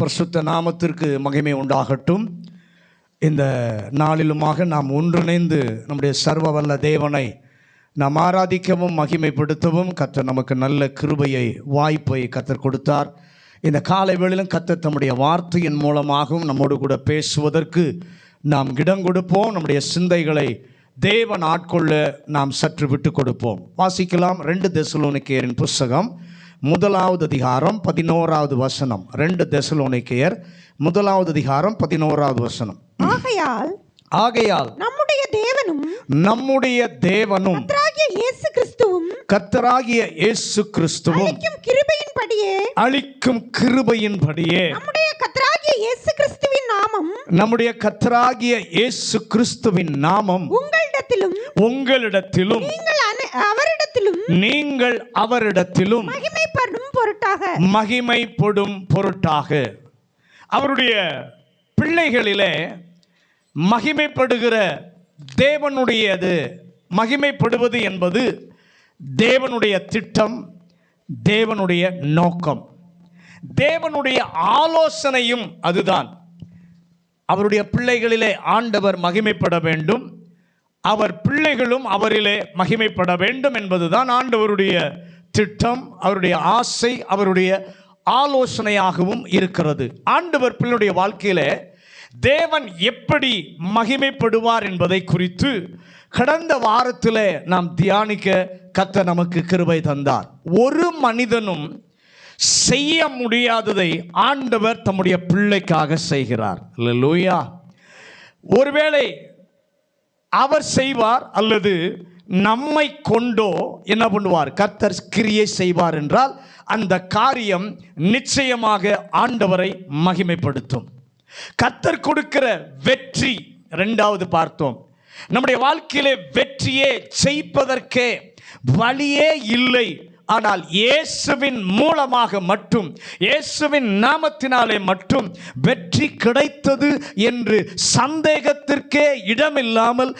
பரிசுத்த நாமத்திற்கு மகிமை உண்டாகட்டும். இந்த நாளிலுமாக நாம் ஒன்றிணைந்து நம்முடைய சர்வ வல்ல தேவனை நாம் ஆராதிக்கவும் மகிமைப்படுத்தவும் கர்த்தர் நமக்கு நல்ல கிருபையை வாய்ப்பை கர்த்தர் கொடுத்தார். இந்த காலை வேளையிலும் கர்த்தர் தம்முடைய வார்த்தையின் மூலமாகவும் நம்மோடு கூட பேசுவதற்கு நாம் இடம் கொடுப்போம். நம்முடைய சிந்தைகளை தேவன் ஆட்கொள்ள நாம் சற்று விட்டு கொடுப்போம். வாசிக்கலாம். 2 தெசலோனிக்கேயரின் புஸ்தகம் 1வது அதிகாரம் 11வது வசனம். 2 தெசலோனிக்கேயர் 1வது அதிகாரம் 11வது வசனம். ஆகையால் நம்முடைய தேவனும் கர்த்தராகிய இயேசு கிறிஸ்துவும் அளிக்கும் கிருபையின்படியே நம்முடைய கர்த்தராகிய இயேசு கிறிஸ்துவின் நாமம் உங்களிடத்திலும் நீங்கள் அவரிடத்திலும் மகிமைப்படும் பொருட்டாக அவருடைய பிள்ளைகளிலே மகிமைப்படுகிற தேவனுடையது. மகிமைப்படுவது என்பது தேவனுடைய திட்டம், தேவனுடைய நோக்கம், தேவனுடைய ஆலோசனையும் அதுதான். அவருடைய பிள்ளைகளிலே ஆண்டவர் மகிமைப்பட வேண்டும், அவர் பிள்ளைகளும் அவரிலே மகிமைப்பட வேண்டும் என்பதுதான் ஆண்டவருடைய திட்டம், அவருடைய ஆசை, அவருடைய ஆலோசனையாகவும் இருக்கிறது. ஆண்டவர் பிள்ளையுடைய வாழ்க்கையிலே தேவன் எப்படி மகிமைப்படுவார் என்பதை குறித்து கடந்த வாரத்தில் நாம் தியானிக்க கர்த்தர் நமக்கு கிருபை தந்தார். ஒரு மனிதனும் செய்ய முடியாததை ஆண்டவர் தம்முடைய பிள்ளைக்காக செய்கிறார். அல்லேலூயா. ஒருவேளை அவர் செய்வார் அல்லது நம்மை கொண்டோ என்ன பண்ணுவார், கர்த்தர் கிரியை செய்வார் என்றால் அந்த காரியம் நிச்சயமாக ஆண்டவரை மகிமைப்படுத்தும். கர்த்தர் கொடுக்கிற வெற்றி, 2வது பார்த்தோம். நம்முடைய வாழ்க்கையிலே வெற்றியே ஜெயிப்பதற்கே வழியே இல்லை. ஆனால் இயேசுவின் மூலமாக மட்டும், இயேசுவின் நாமத்தினாலே மட்டும் வெற்றி கிடைத்தது என்று சந்தேகத்திற்கே இடமில்லாமல்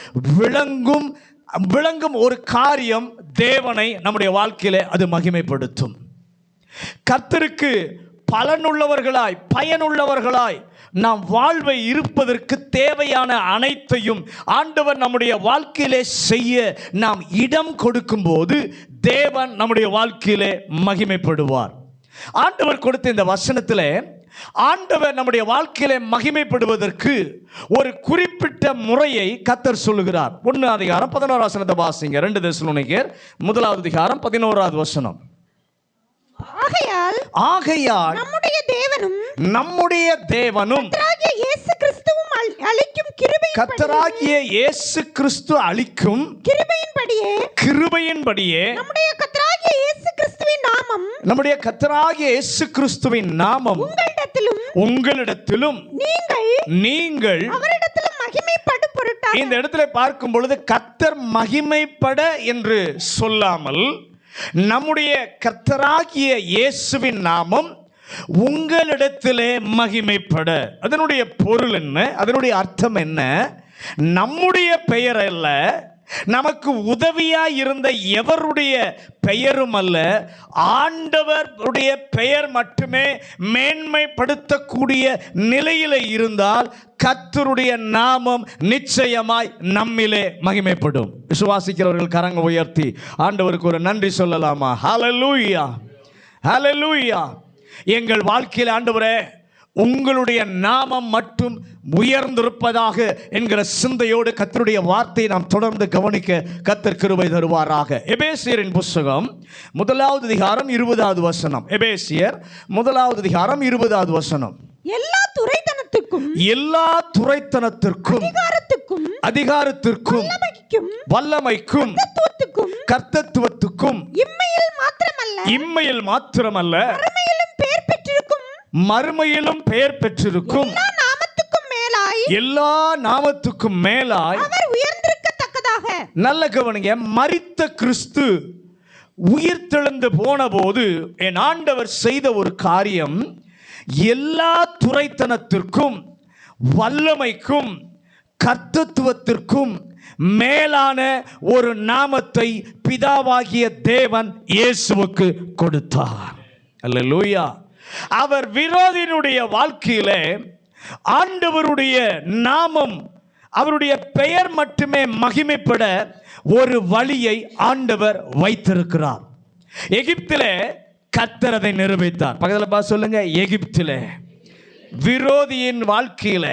விளங்கும் ஒரு காரியம் தேவனை நம்முடைய வாழ்க்கையிலே அது மகிமைப்படுத்தும். கர்த்தருக்கு பலனுள்ளவர்களாய், பயனுள்ளவர்களாய் நாம் வாழ்வை இருப்பதற்கு தேவையான அனைத்தையும் ஆண்டவர் நம்முடைய வாழ்க்கையிலே செய்ய நாம் இடம் கொடுக்கும்போது தேவன் நம்முடைய வாழ்க்கையிலே மகிமைப்படுவார். ஆண்டவர் கொடுத்த இந்த வசனத்திலே ஆண்டவர் நம்முடைய வாழ்க்கையிலே மகிமைப்படுவதற்கு ஒரு குறிப்பிட்ட முறையை கர்த்தர் சொல்லுகிறார். 1 அதிகாரம் 11வது வசனத்தை வாசிங்க. 2 தெசலோனிக்கேயர் 1வது அதிகாரம் 11வது வசனம். ஆகையால் நம்முடைய தேவனும் கர்த்தராகிய இயேசு கிறிஸ்து அளிக்கும் கிருபையின்படியே நம்முடைய கர்த்தராகிய இயேசு கிறிஸ்துவின் நாமம் உங்களிடத்திலும் நீங்கள் இந்த இடத்துல பார்க்கும் பொழுது கர்த்தர் மகிமைப்பட என்று சொல்லாமல் நம்முடைய கர்த்தராகிய இயேசுவின் நாமம் உங்களிடத்திலே மகிமைப்பட. அதனுடைய பொருள் என்ன, அதனுடைய அர்த்தம் என்ன? நம்முடைய பெயர் அல்ல, நமக்கு உதவியாய் இருந்த எவருடைய பெயரும் அல்ல, ஆண்டவருடைய பெயர் மட்டுமே மேன்மைப்படுத்தக்கூடிய நிலையில் இருந்தால் கர்த்தருடைய நாமம் நிச்சயமாய் நம்மிலே மகிமைப்படும். விசுவாசிக்கிறவர்கள் கரங்க உயர்த்தி ஆண்டவருக்கு ஒரு நன்றி சொல்லலாமா? ஹல்லேலூயா, ஹல்லேலூயா. எங்கள் வாழ்க்கையில் ஆண்டவரே உங்களுடைய நாமம் மட்டும் உயர்ந்திருப்பதாக என்கிற சிந்தையோடு கர்த்தருடைய வார்த்தையை நாம் தொடர்ந்து கவனிக்க கர்த்தர் கிருபை தருவாராக. எபேசியரின் புஸ்தகம் 1வது அதிகாரம் 20வது வசனம். எபேசியர் 1வது அதிகாரம் 20வது வசனம். எல்லா துரைத்தனத்திற்கும் அதிகாரத்திற்கும் வல்லமைக்கும் கர்த்தத்துவத்துக்கும் இம்மையில் மாத்திரமல்ல மறுமையிலும் பெயர் பெற்றிருக்கும் எல்லா நாமத்துக்கும் மேலாய் நல்ல கவனிங்க. மரித்த கிறிஸ்து உயிர்த்தெழுந்து போன போது என் ஆண்டவர் செய்த ஒரு காரியம், எல்லா துரைத்தனத்திற்கும் வல்லமைக்கும் கர்த்தத்துவத்திற்கும் மேலான ஒரு நாமத்தை பிதாவாகிய தேவன் இயேசுவுக்கு கொடுத்தார். அல்லேலூயா. அவர் விரோதியினுடைய வாழ்க்கையில ஆண்டவருடைய நாமம், அவருடைய பெயர் மட்டுமே மகிமைப்பட ஒரு வழியை ஆண்டவர் வைத்திருக்கிறார். எகிப்திலே கர்த்தர் அதை நிரூபித்தார். பக்கத்தில் பார்த்து சொல்லுங்க, எகிப்திலே விரோதியின் வாழ்க்கையில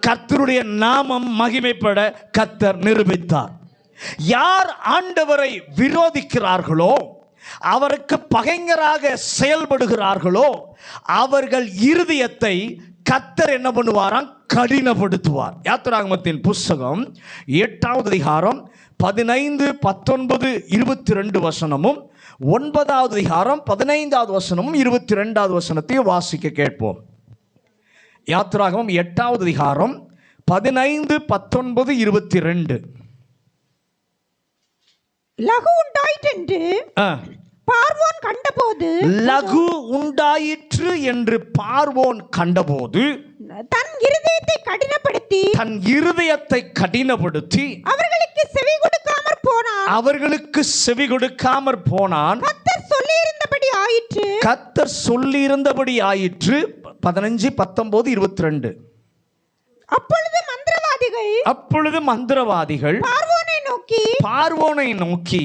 கர்த்தருடைய நாமம் மகிமைப்பட கர்த்தர் நிரூபித்தார். யார் ஆண்டவரை விரோதிக்கிறார்களோ, அவருக்கு பகைஞராக செயல்படுகிறார்களோ, அவர்கள் இருதயத்தை கர்த்தர் என்ன பண்ணுவாராம்? கடினப்படுத்துவார். யாத்திராகமத்தின் புஸ்தகம் 8வது அதிகாரம் 15, 19, 22 வசனமும் 9வது அதிகாரம் 15வது வசனமும் 22வது வசனத்தையும் வாசிக்க கேட்போம். யாத்திராகமம் 8வது அதிகாரம் 15, 19, 22. லகு உண்டாயிற்று பார்வோன் கண்டபோது, லகு உண்டாயிற்று என்று பார்வோன் கண்டபோது தன் இருதயத்தை கடினப்படுத்தி அவர்களுக்கு செவி கொடுக்காமற் போனான். கர்த்தர் சொல்லியிருந்தபடி ஆயிற்று. 15, 19, 22. அப்பொழுது மந்திரவாதிகள் பார்வோனை நோக்கி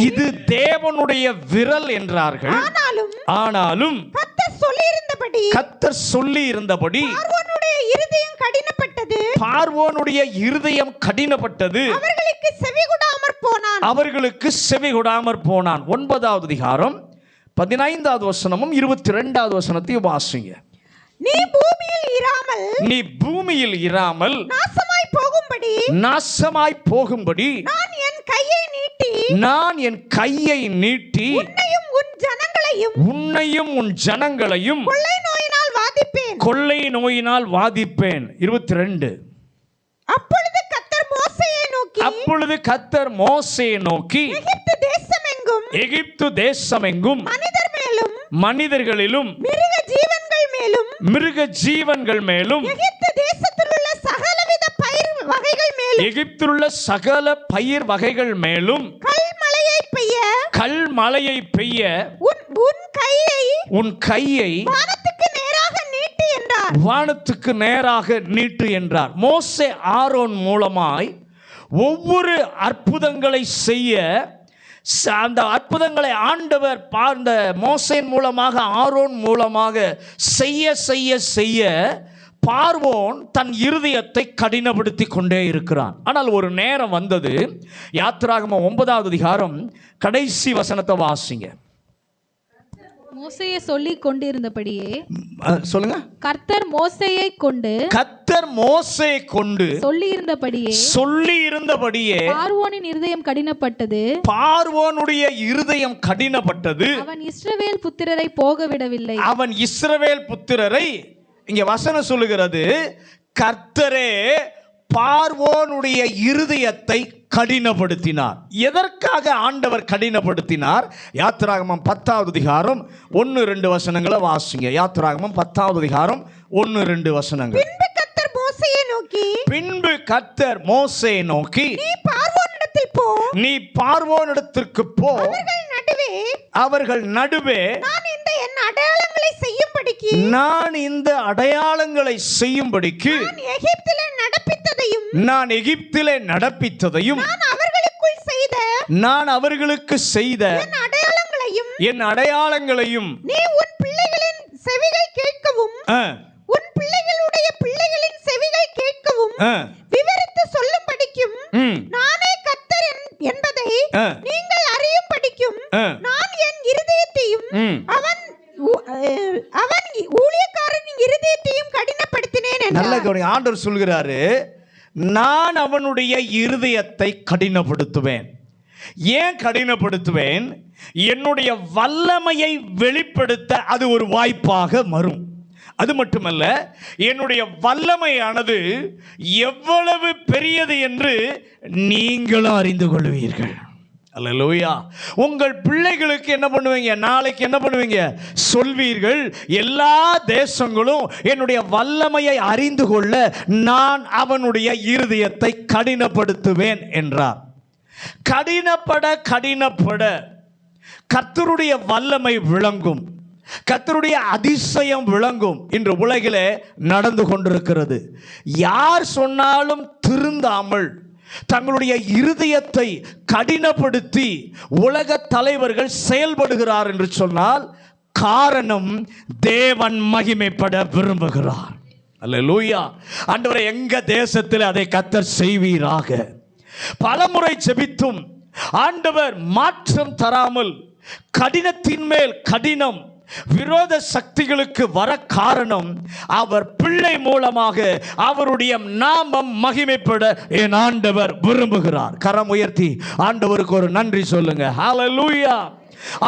இது தேவனுடைய விரல் என்றார்கள். ஆனாலும் கர்த்தர் சொல்லி இருந்தபடி பார்வோனுடைய இருதயம் கடினப்பட்டது, அவர்களுக்கு செவி கொடாமற் போனான். 9வது அதிகாரம் 15வது வசனமும் 22வது வசனத்தையும் வாசிங்க. நீ பூமியில் இராமல் நாசமாய் போகும்படி நான் என் கையை நீட்டி உன்னையும் உன் ஜனங்களையும் கொள்ளை நோயினால் வாதிப்பேன். 22. அப்பொழுது கர்த்தர் மோசேயை நோக்கி எகிப்து தேசமெங்கும் மனிதர்களிலும் மிருக ஜீவன்கள் மேலும் எகிப்திலுள்ள சகல பயிர் வகைகள் மேலும் கல்மழையை பெய்ய உன் கையை வானத்துக்கு நேராக நீட்டு என்றார். மோசே ஆரோன் மூலமாய் ஒவ்வொரு அற்புதங்களை செய்ய, அந்த அற்புதங்களை ஆண்டவர் பார்ந்த மோசேன் மூலமாக ஆரோன் மூலமாக செய்ய செய்ய செய்ய பார்வோன் தன் இருதயத்தை கடினப்படுத்தி கொண்டே இருக்கிறான். ஆனால் ஒரு நேரம் வந்தது. யாத்திராகமம் 9வது அதிகாரம் கடைசி வசனத்தை வாசிங்க. மோசேயை சொல்லி கொண்டிருந்தபடியே சொல்லுங்க. கர்த்தர் மோசேயை கொண்டு சொல்லி இருந்தபடியே பார்வோனின் இருதயம் கடினப்பட்டது. பார்வோனுடைய இருதயம் கடினப்பட்டது. அவன் இஸ்ரவேல் புத்திரரை போக விடவில்லை. அவன் இஸ்ரவேல் புத்திரரை, இங்க வசனம் சொல்லுகிறது, கர்த்தரே பார்வோனுடைய இருதயத்தை கடினப்படுத்தினார். எதற்காக ஆண்டவர் கடினப்படுத்தினார்? யாத்திராகமம் 10வது அதிகாரம் 1, 2 வசனங்களை வாசிங்க. யாத்திராகமம் 10வது அதிகாரம் 1, 2 வசனங்கள். பின்பு கர்த்தர் மோசேயை நோக்கி நீ பார்வோனிடத்திற்கு போ, அவர்கள் நடுவே நான் இந்த அடையாளங்களை செய்யும்படிக்கு நான் எகிப்திலே நடப்பித்ததையும் நான் அவர்களுக்கு செய்த என் அடையாளங்களையும் நீ உன் பிள்ளைகளின் செவிகள் கேட்கவும் உன் பிள்ளைகளுடைய பிள்ளைகளின் செவிகள் கேட்கவும் விவரித்து சொல்லும்படிக்கும் நானே கர்த்தர் என்பதை நீங்கள் அறியும்படிக்கும் நான் என் இருதயத்தையும் அவன் ஊழியக்காரனின் இருதயத்தையும் கடினப்படுத்தினேன் என்றார். நல்ல கவனிங்க. ஆண்டவர் சொல்கிறாரு, நான் அவனுடைய இருதயத்தை கடினப்படுத்துவேன். ஏன் கடினப்படுத்துவேன்? என்னுடைய வல்லமையை வெளிப்படுத்த அது ஒரு வாய்ப்பாக வரும். அது மட்டுமல்ல, என்னுடைய வல்லமையானது எவ்வளவு பெரியது என்று நீங்களும் அறிந்து கொள்வீர்கள். அல்லேலூயா. உங்கள் பிள்ளைகளுக்கு என்ன பண்ணுவீங்க? நாளைக்கு என்ன பண்ணுவீங்க? சொல்வீர்கள், எல்லா தேசங்களும் என்னுடைய வல்லமையை அறிந்து கொள்ள நான் அவனுடைய இருதயத்தை கடினப்படுத்துவேன் என்றார். கடினப்பட கர்த்தருடைய வல்லமை விளங்கும். கர்த்தருடைய அதிசயம் விளங்கும் இன்று உலகிலே நடந்து கொண்டிருக்கிறது. யார் சொன்னாலும் திருந்தாமல் தங்களுடைய இருதயத்தை கடினப்படுத்தி உலக தலைவர்கள் செயல்படுகிறார் என்று சொன்னால் காரணம் தேவன் மகிமைப்பட விரும்புகிறார். அல்லேலூயா. ஆண்டவரே, எங்க தேசத்தில் அதை கர்த்தர் செய்வீராக. பலமுறை ஜெபித்தும் ஆண்டவர் மாற்றம் தராமல் கடினத்தின் மேல் கடினம் விரோத சக்திகளுக்கு வர காரணம் அவர் பிள்ளை மூலமாக அவருடைய நாமம் மகிமைப்பட என் ஆண்டவர் விரும்புகிறார். கரம் உயர்த்தி ஆண்டவருக்கு ஒரு நன்றி சொல்லுங்க. ஹல்லேலூயா.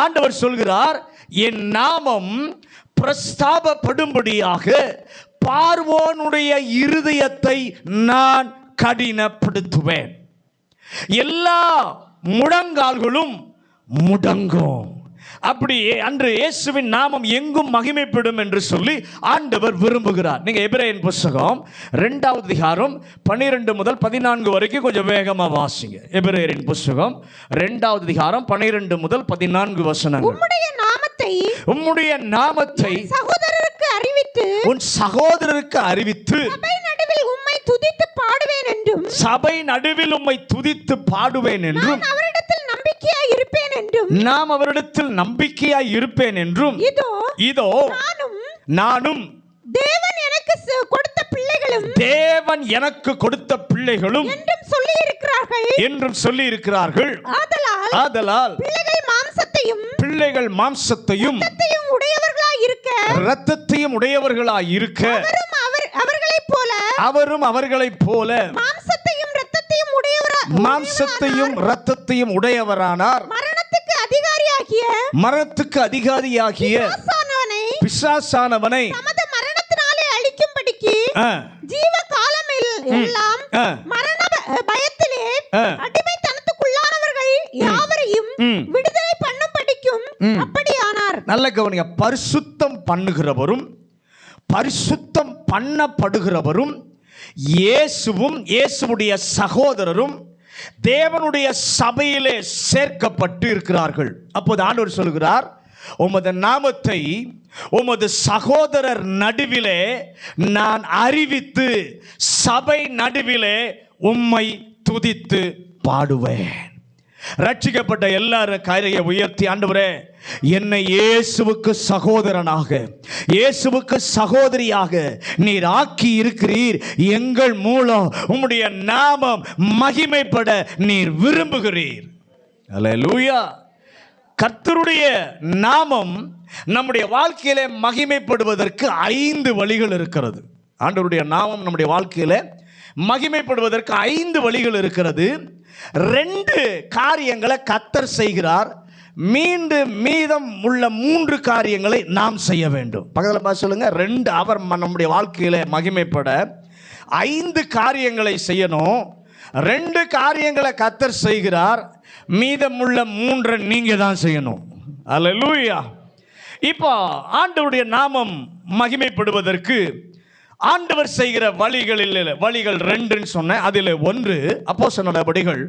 ஆண்டவர் சொல்கிறார், என் நாமம் பிரஸ்தாபப்படும்படியாக பார்வோனுடைய இருதயத்தை நான் கடினப்படுத்துவேன், எல்லா முழங்கால்களும் முடங்கும். அப்படியே அன்று இயேசுவின் நாமம் எங்கும் மகிமைப்படும் என்று சொல்லி ஆண்டவர் விரும்புகிறார். நீங்க எபிரேயர் புத்தகம் 2வது அதிகாரம் 12 முதல் 14 வரைக்கும் கொஞ்சம் வேகமா வாசிங்க. எபிரேயரின் புத்தகம் 2வது அதிகாரம் 12 முதல் 14 வசனங்கள். உம்முடைய நாமத்தை சகோதரருக்கு அறிவித்து உன் சகோதரருக்கு அறிவித்து சபை நடுவில் உம்மை துதித்து பாடுவேன் என்றும் சபை நடுவில் உம்மை துதித்து பாடுவேன் என்றும் அவரிடத்தில் நம்பிக்கையாய் இருப்பேன் என்றும் நாம் அவரிடத்தில் நம்பிக்கையாய் இருப்பேன் என்றும் இதோ நானும் தேவன் எனக்கு கொடுத்த பிள்ளைகளும் என்றும் சொல்லி இருக்கிறார்கள். ஆதலால் பிள்ளைகள் மாம்சத்தையும் இரத்தத்தையும் உடையவர்களாய் இருக்க அவரும் அவர்களைப் போல மாம்சத்தையும் இரத்தத்தையும் உடையவரானார். மரணத்துக்கு அதிகாரியாகிய பிசாசானவனை மரணத்தினாலே அழிக்கும்படிக்கு ஜீவகாலம் எல்லாம் மரண பயத்திலே அடிமைத்தனத்துக்குள்ளானவர்கள் யாவரையும் விடுதலை பண்ணும்படிக்கும் அப்படியானார். நல்ல கவனிங்க. பரிசுத்தம் பண்ணுகிறவரும் பரிசுத்தம் பண்ணப்படுகிறவரும் இயேசுவும் இயேசுவுடைய சகோதரரும் தேவனுடைய சபையிலே சேர்க்கப்பட்டு இருக்கிறார்கள். அப்போது ஆண்டவர் சொல்கிறார், உமது நாமத்தை உமது சகோதரர் நடுவிலே நான் அறிவித்து சபை நடுவிலே உம்மை துதித்து பாடுவேன். ரட்சிக்கப்பட்ட எல்லாரும் கையை உயர்த்தி, ஆண்டவரே, என்னை இயேசுவுக்கு சகோதரனாக இயேசுவுக்கு சகோதரியாக நீர் ஆக்கி இருக்கிறீர். எங்கள் மூலம் உம்முடைய நாமம் மகிமைப்பட நீர் விரும்புகிறீர். அல்லேலூயா. கர்த்தருடைய நாமம் நம்முடைய வாழ்க்கையிலே மகிமைப்படுவதற்கு 5 வழிகள் இருக்கிறது. ஆண்டவருடைய நாமம் நம்முடைய வாழ்க்கையில மகிமைப்படுவதற்கு 5 வழிகள் இருக்கிறது. 2 காரியங்களை கர்த்தர் செய்கிறார். மீதம் உள்ள 3 காரியங்களை நாம் செய்ய வேண்டும். பக்கத்தில் பார்த்து சொல்லுங்க. 2 அவர் நம்முடைய வாழ்க்கையில மகிமைப்பட 5 காரியங்களை செய்யணும். 2 காரியங்களை கர்த்தர் செய்கிறார். மீதமுள்ள 3 நீங்க தான் செய்யணும். அல்லேலூயா. இப்போ ஆண்டவருடைய நாமம் மகிமைப்படுவதற்கு ஆண்டவர் செய்கிற வழிகள் 2 சொன்னேன். அதில் 1 அப்போஸ்தலர் நடபடிகள்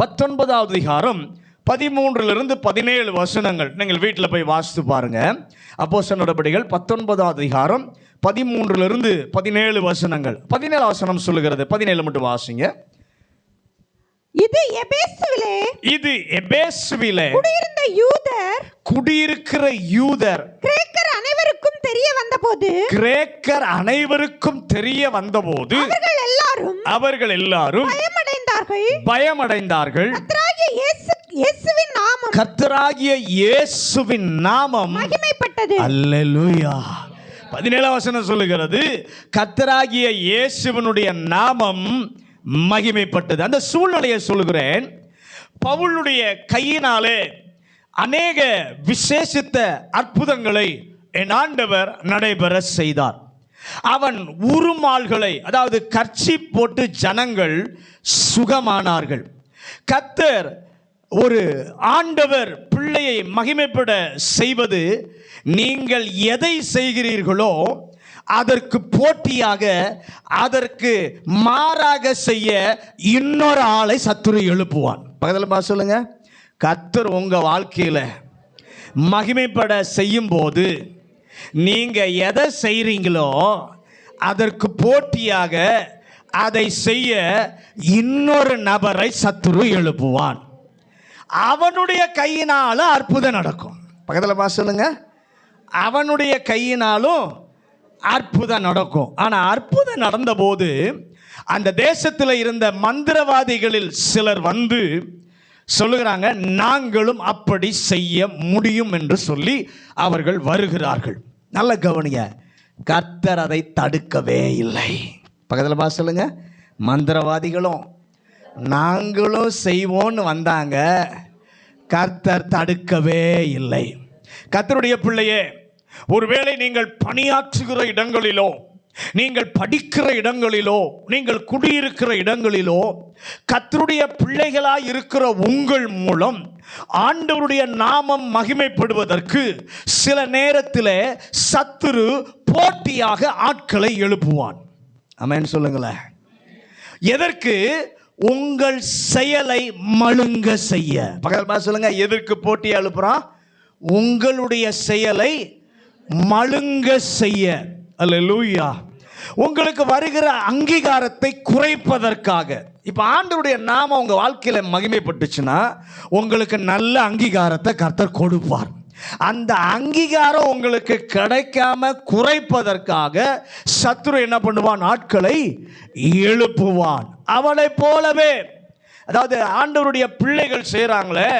19வது அதிகாரம் 13 17 வசனங்கள். நீங்கள் வீட்டில் போய் வாசித்து பாருங்க. அப்போஸ்தலர் நடபடிகள் 19வது அதிகாரம் 13 17 வசனங்கள். 17 வசனம் சொல்லுகிறது. 17 மட்டும் வாசிங்க. இது எபேசுவிலே குடியிருக்கிற யூதர் கிரேக்கர் அனைவருக்கும் தெரிய வந்தபோது அவர்கள் எல்லாரும் பயமடைந்தார்கள். கர்த்தராகிய இயேசுவின் நாமம் மகிமைப்பட்டது. அல்லேலூயா. 17 வசனம் சொல்லுகிறது, கர்த்தராகிய இயேசுவினுடைய நாமம் மகிமைப்பட்டது. அந்த சூழ்நிலையை சொல்லுகிறேன். பவுலுடைய கையினாலே அநேக விசேஷித்த அற்புதங்களை என் ஆண்டவர் நடைபெற செய்தார். அவன் உருமால்களை, அதாவது கர்ச்சீப் போட்டு ஜனங்கள் சுகமானார்கள். கர்த்தர் ஒரு ஆண்டவர் பிள்ளையை மகிமைப்பட செய்வது, நீங்கள் எதை செய்கிறீர்களோ அதற்கு போட்டியாக, அதற்கு மாறாக செய்ய இன்னொரு ஆளை சத்துரு எழுப்புவான். பக்கத்தில் சொல்லுங்க. கர்த்தர் உங்க வாழ்க்கையில மகிமைப்பட செய்யும் போது நீங்க எதை செய்றீங்களோ அதற்கு போட்டியாக அதை செய்ய இன்னொரு நபரை சத்துரு எழுப்புவான். அவனுடைய கையினால அற்புதம் நடக்கும். பக்கத்தில் சொல்லுங்க, அவனுடைய கையினாலும் அற்புதம் நடக்கும். ஆனால் அற்புதம் நடந்தபோது அந்த தேசத்தில் இருந்த மந்திரவாதிகளில் சிலர் வந்து சொல்லுகிறாங்க, நாங்களும் அப்படி செய்ய முடியும் என்று சொல்லி அவர்கள் வருகிறார்கள். நல்ல கவனிங்க, கர்த்தர் அதை தடுக்கவே இல்லை. பக்கத்தில் சொல்லுங்க, மந்திரவாதிகளும் நாங்களும் செய்வோன்னு வந்தாங்க, கர்த்தர் தடுக்கவே இல்லை. கர்த்தருடைய பிள்ளையே, ஒருவேளை நீங்கள் பணியாற்றுகிற இடங்களிலோ, நீங்கள் படிக்கிற இடங்களிலோ, நீங்கள் குடியிருக்கிற இடங்களிலோ கர்த்தருடைய பிள்ளைகளாய் இருக்கிற உங்கள் மூலம் ஆண்டவருடைய நாமம் மகிமைப்படுவதற்கு சில நேரத்தில் சத்துரு போட்டியாக ஆட்களை எழுப்புவான். ஆமென் சொல்லுங்களேன். எதற்கு? உங்கள் செயலை மழுங்க செய்ய. பக்கத்தில் சொல்லுங்க, எதற்கு போட்டியை எழுப்புறான்? உங்களுடைய செயலை மழுங்க செய்ய. அல்லேலூயா. உங்களுக்கு வருகிற அங்கீகாரத்தை குறைப்பதற்காக. இப்போ ஆண்டவருடைய நாமம் உங்கள் வாழ்க்கையில் மகிமைப்பட்டுச்சுன்னா உங்களுக்கு நல்ல அங்கீகாரத்தை கர்த்தர் கொடுப்பார். அந்த அங்கீகாரம் உங்களுக்கு கிடைக்காம குறைப்பதற்காக சத்துரு என்ன பண்ணுவான்? ஆட்களை எழுப்புவான். அவளை போலவே, அதாவது ஆண்டவருடைய பிள்ளைகள் செய்கிறாங்களே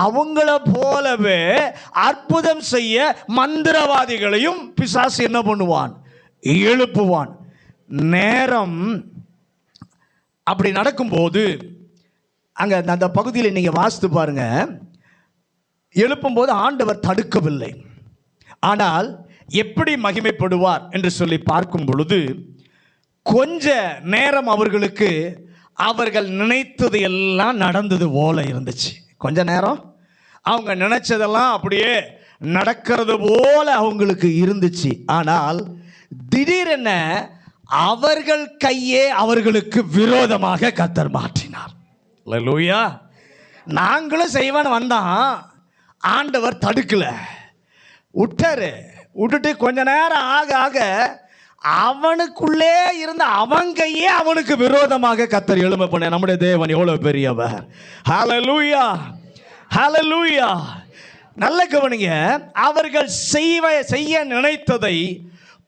அவங்கள போலவே அற்புதம் செய்ய மந்திரவாதிகளையும் பிசாசு என்ன பண்ணுவான்? எழுப்புவான். நேரம் அப்படி நடக்கும்போது அங்கே அந்த பகுதியில் நீங்கள் வாசித்து பாருங்க, எழுப்பும்போது ஆண்டவர் தடுக்கவில்லை. ஆனால் எப்படி மகிமைப்படுவார் என்று சொல்லி பார்க்கும் பொழுது கொஞ்ச நேரம் அவர்களுக்கு அவர்கள் நினைத்தது எல்லாம் நடந்தது போல இருந்துச்சு. கொஞ்ச நேரம் அவங்க நினைச்சதெல்லாம் அப்படியே நடக்கிறது போல அவங்களுக்கு இருந்துச்சு. ஆனால் திடீரென அவர்கள் கையே அவர்களுக்கு விரோதமாக கர்த்தர் மாற்றினார். அல்லேலூயா. நாங்களும் செய்வான்னு வந்தான், ஆண்டவர் தடுக்கல, விட்டாரு. விட்டுட்டு கொஞ்ச நேரம் ஆக ஆக அவனுக்குள்ளே இருந்த அவன் கையே அவனுக்கு விரோதமாக கர்த்தர் எழும்ப பண்ண. நம்முடைய தேவன் எவ்வளவு பெரியவர். ஹல்லேலூயா, ஹல்லேலூயா. நல்ல கவனிங்க, அவர்கள் செய்ய நினைத்ததை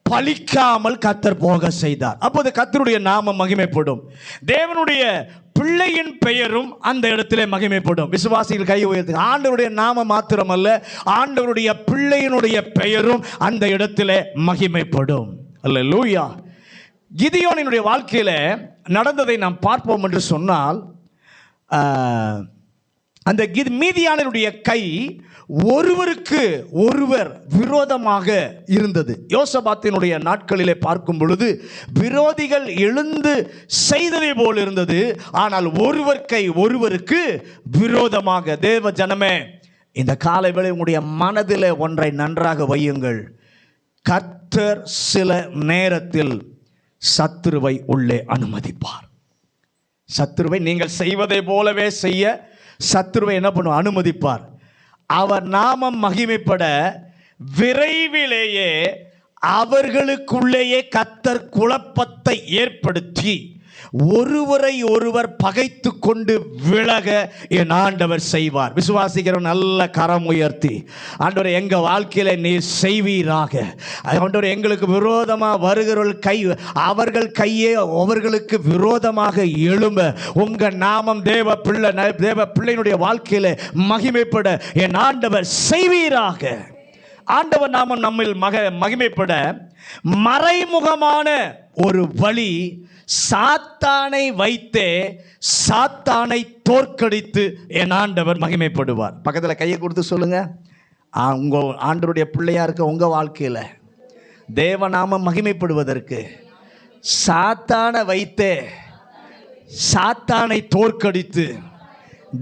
பலிக்காமல் கர்த்தர் போக செய்தார். அப்போது கர்த்தருடைய நாமம் மகிமைப்படும். தேவனுடைய பிள்ளையின் பெயரும் அந்த இடத்திலே மகிமைப்படும். விசுவாசிகள் கை உயர்த்துங்க. ஆண்டவருடைய நாமம் மாத்திரமல்ல, ஆண்டவருடைய பிள்ளையினுடைய பெயரும் அந்த இடத்திலே மகிமைப்படும். அல்லேலூயா. கிதியோனினுடைய வாழ்க்கையில் நடந்ததை நாம் பார்ப்போம் என்று சொன்னால், அந்த மீதியானருடைய கை ஒருவருக்கு ஒருவர் விரோதமாக இருந்தது. யோசபாத்தினுடைய நாட்களிலே பார்க்கும் பொழுது விரோதிகள் எழுந்து செய்ததை போல் இருந்தது. ஆனால் ஒருவர் கை ஒருவருக்கு விரோதமாக. தேவ ஜனமே, இந்த காலை வேளை உங்களுடைய மனதில் ஒன்றை நன்றாக வையுங்கள். கர்த்தர் சில நேரத்தில் சத்துருவை உள்ளே அனுமதிப்பார். சத்துருவை நீங்கள் செய்வதை போலவே செய்ய சத்துருவை என்ன பண்ணுவார்? அனுமதிப்பார். அவர் நாமம் மகிமைப்பட விரைவிலேயே அவர்களுக்குள்ளேயே கர்த்தர் குழப்பத்தை ஏற்படுத்தி ஒருவரை ஒருவர் பகைத்து கொண்டு விலக என் ஆண்டவர் செய்வார். விசுவாசிக்கிற நல்ல கரம் உயர்த்தி, ஆண்டவரே எங்க வாழ்க்கையில நீர் செய்வீராக. ஆண்டவரே எங்களுக்கு விரோதமாக வருகிறவர்கள் அவர்கள் கையே அவர்களுக்கு விரோதமாக எழும்ப உங்க நாமம் தேவ பிள்ளையினுடைய வாழ்க்கையில மகிமைப்பட என் ஆண்டவர் செய்வீராக. ஆண்டவர் நாமம் நம்மில் மகிமைப்பட மறைமுகமான ஒரு வழி சாத்தானை வைத்தே சாத்தானை தோற்கடித்து என் ஆண்டவர் மகிமைப்படுவார். பக்கத்தில் கையை கொடுத்து சொல்லுங்க, உங்க ஆண்டவருடைய பிள்ளையா இருக்க உங்க வாழ்க்கையில் தேவநாமம் மகிமைப்படுவதற்கு சாத்தானை வைத்தே சாத்தானை தோற்கடித்து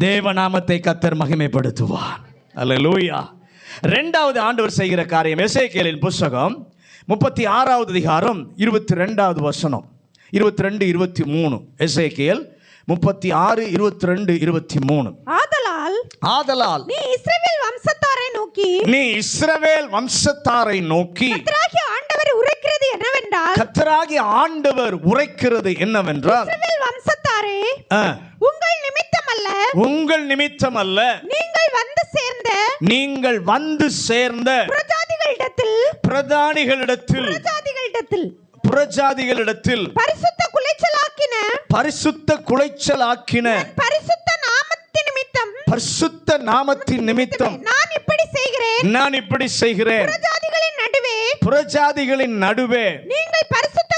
தேவநாமத்தை கர்த்தர் மகிமைப்படுத்துவார். அல்லேலூயா. இரண்டாவது ஆண்டவர் செய்கிற காரியம் எசேக்கியேலின் புத்தகம் 36வது அதிகாரம் 22வது வசனம், 22, 23. எசேக்கியேல் 36, 22, 23. ஆதலால் நீ இஸ்ரவேல் வம்சத்தாரை நோக்கி நோக்கி, நீ இஸ்ரவேல் வம்சத்தாரை நோக்கி, கர்த்தராகிய ஆண்டவர் உரைக்கிறது என்னவென்றால், கர்த்தராகிய ஆண்டவர் உரைக்கிறது என்னவென்றால், இஸ்ரவேல் வம்சத்தாரே, உங்கள் நிமித்தம் அல்ல, உங்கள் நிமித்தம் அல்ல, நீங்கள் வந்து சேர்ந்த பிரஜாதிகளிடத்தில் பரிசுத்த குலைச்சலாக்கின பரிசுத்த நாமத்தின் நிமித்தம் நான் இப்படி செய்கிறேன். புறஜாதிகளின் நடுவே நீங்கள் பரிசுத்த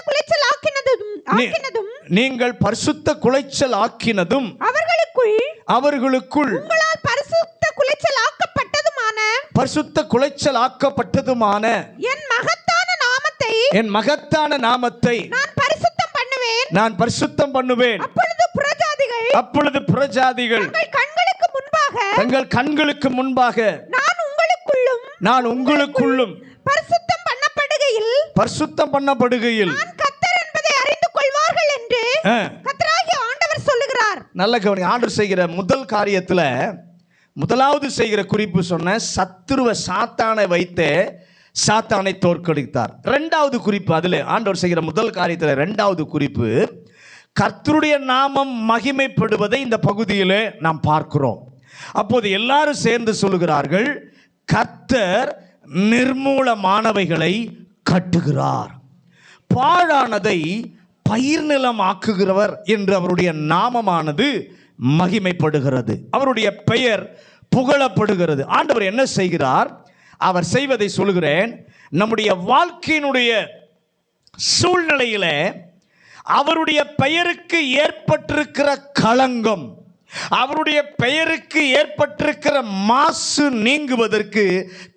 குலைச்சல் ஆக்கினதும் அவர்களுக்குள் பரிசுத்த குலைச்சல் ஆக்கப்பட்டதுமான என் மகத்தான நாமத்தை நான் பரிசுத்தம் பண்ணுவேன். அப்பொழுது புறஜாதிகள் தங்கள் கண்களுக்கு முன்பாக நான் உங்களுக்குள்ளும் பரிசுத்தம் பண்ணப்படுகையில் நல்ல கவனி. ஆண்டவர் செய்கிற முதல் காரியத்துல முதலாவது செய்கிற குறிப்பு சொன்ன சத்துருவ சாத்தானை வைத்து சாத்தானை தோற்கடித்தார். இரண்டாவது குறிப்பு, அதுல ஆண்டவர் செய்கிற முதல் காரியத்துல இரண்டாவது குறிப்பு, கர்த்தருடைய நாமம் மகிமைப்படுவதை இந்த பகுதியிலே நாம் பார்க்கிறோம். அப்போது எல்லாரும் சேர்ந்து சொல்லுகிறார்கள், கர்த்தர் நிர்மூலமானவைகளை கட்டுகிறார், பாழானதை பயிர் நிலம் ஆக்குகிறவர் என்று அவருடைய நாமமானது மகிமைப்படுகிறது, அவருடைய பெயர் புகழப்படுகிறது. ஆண்டவர் என்ன செய்கிறார்? அவர் செய்வதை சொல்கிறேன். நம்முடைய வாழ்க்கையினுடைய சூழ்நிலையில அவருடைய பெயருக்கு ஏற்பட்டிருக்கிற களங்கம், அவருடைய பெயருக்கு ஏற்பட்டிருக்கிற மாசு நீங்குவதற்கு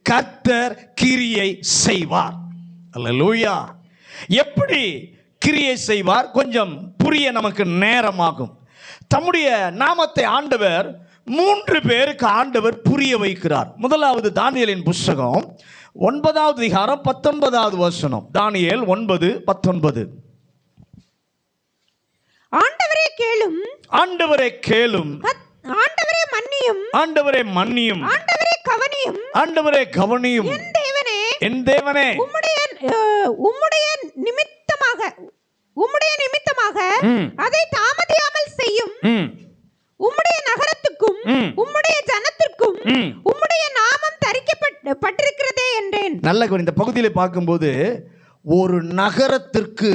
கர்த்தர் கிரியை செய்வார். அல்லேலூயா. எப்படி கிரியை செய்வார்? கொஞ்சம் புரிய நமக்கு நேரமாகும். தம்முடைய நாமத்தை ஆண்டவர் 3 பேருக்கு ஆண்டவர் புரிய வைக்கிறார். முதலாவது தானியேலின் புத்தகம் 9வது அதிகாரம் 19வது வசனம். தானியேல் 9:19. ஆண்டவரே கேளும், ஆண்டவரே கேளும், ஆண்டவரே மன்னியும், ஆண்டவரே மன்னியும், ஆண்டவரே கவனியும், ஆண்டவரே கவனியும், என் தேவனே உம்முடைய நிமித்தமாக அதை தாமதியாமல் செய்யும். உம்முடைய நகரத்துக்கும் உம்முடைய ஜனத்திற்கும் உம்முடைய நாமம் தரிக்கப்பட்டிருக்கிறதே என்றேன். நல்ல இந்த பகுதியில் பார்க்கும்போது ஒரு நகரத்திற்கு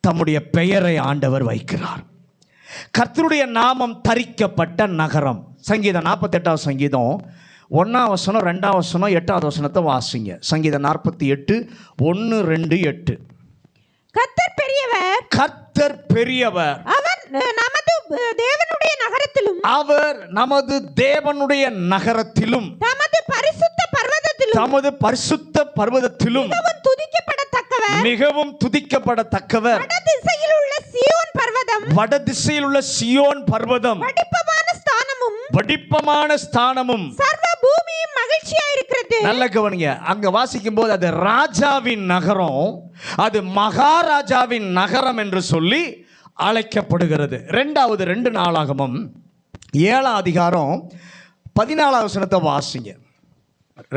தம்முடைய பெயரை ஆண்டவர் வைக்கிறார். கர்த்தருடைய நாமம் தரிக்கப்பட்ட நகரம். சங்கீதம் 48வது சங்கீதம் 1ஆம் வசனம் 2ஆம் வசனம் 8வது வசனத்தை வாசிங்க. சங்கீதம் 48 1 2 8. கர்த்தர் பெரியவர், கர்த்தர் பெரியவர், அவர் நமது தேவனுடைய நகரத்திலும், அவர் நமது தேவனுடைய நகரத்திலும், தமது பரிசுத்த பர்வதத்திலும் மிகவும் துதிக்கப்படத்தக்கவர். வடதிசையில் உள்ள சியோன் பர்வதம் வடிப்பமான ஸ்தானமும் சர்வ பூமியும் மகிழ்ச்சியா இருக்கிறது. நல்ல கவனிங்க. அங்க வாசிக்கும் போது அது ராஜாவின் நகரம், அது மகாராஜாவின் நகரம் என்று சொல்லி அழைக்கப்படுகிறது. இரண்டாவது 2 நாளாகமம் 7ஆம் அதிகாரம் 14வது வசனத்தை வாசிங்க.